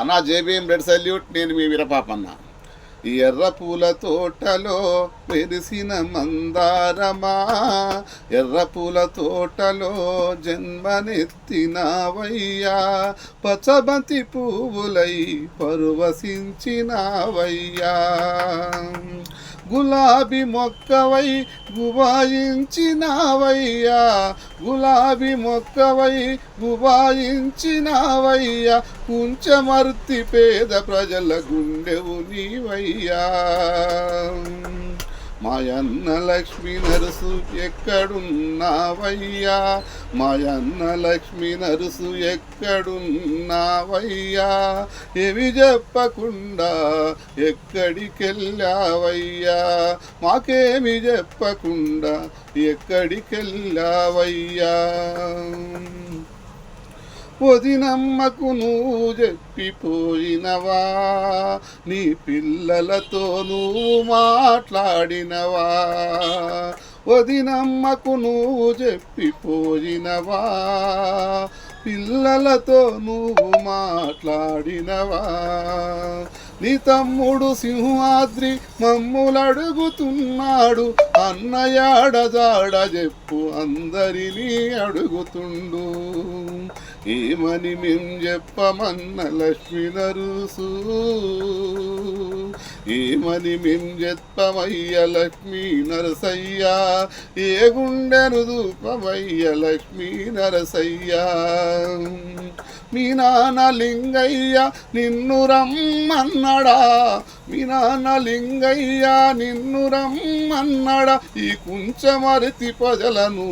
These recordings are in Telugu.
అన్న జేబీఎం రెడ్ సల్యూట్. నేను మీ వీరపాపన్న. ఈ ఎర్ర పూల తోటలో వెలిసిన మందారమా, ఎర్ర పూల తోటలో జన్మనెత్తినావయ్యా, పచ్చబంతి పువ్వులై పరువశించినావయ్యా, గులాబీ మొక్కవై గుబాయించినావయ్యా, గులాబీ మొక్కవై గుబాయించినావయ్యా, కుంచమర్తి పేద ప్రజల గుండెవు నీవయ్యా. మాయన్న లక్ష్మీ నరుసు ఎక్కడున్నావయ్యా, మాయన్న లక్ష్మీ నరుసు ఎక్కడున్నావయ్యా, ఏమి చెప్పకుండా ఎక్కడికెళ్ళావయ్యా, మాకేమి చెప్పకుండా ఎక్కడికెళ్ళావయ్యా. వదినమ్మకు నువ్వు చెప్పిపోయినవా, నీ పిల్లలతో నువ్వు మాట్లాడినవా, వదినమ్మకు నువ్వు చెప్పిపోయినవా, పిల్లలతో నువ్వు మాట్లాడినవా. నీ తమ్ముడు సింహాద్రి మమ్ములడుగుతున్నాడు, అన్నయాడజాడ చెప్పు అందరినీ అడుగుతుండు, ఏమని మేం చెప్పమన్న లక్ష్మీ నరుసు, ఏమని మేం చెప్పమయ్య లక్ష్మీ నరసయ్యా, ఏ గుండెను దూపమయ్య లక్ష్మీ నరసయ్యా. మీ నాన్న లింగయ్య నిన్ను రమ్మన్నడా, మీ నాన్న లింగయ్య నిన్ను రమ్మన్నడా, ఈ కుంచమర్తి ప్రజలను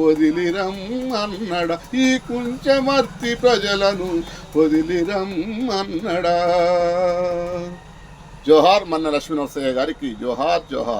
వదిలి రమ్మన్నడా, ఈ కుంచమర్తి ప్రజలను వదిలి రమ్మన్నడా. జోహార్ మన్న లక్ష్మీ నరసయ్య గారికి జోహార్ జోహార్.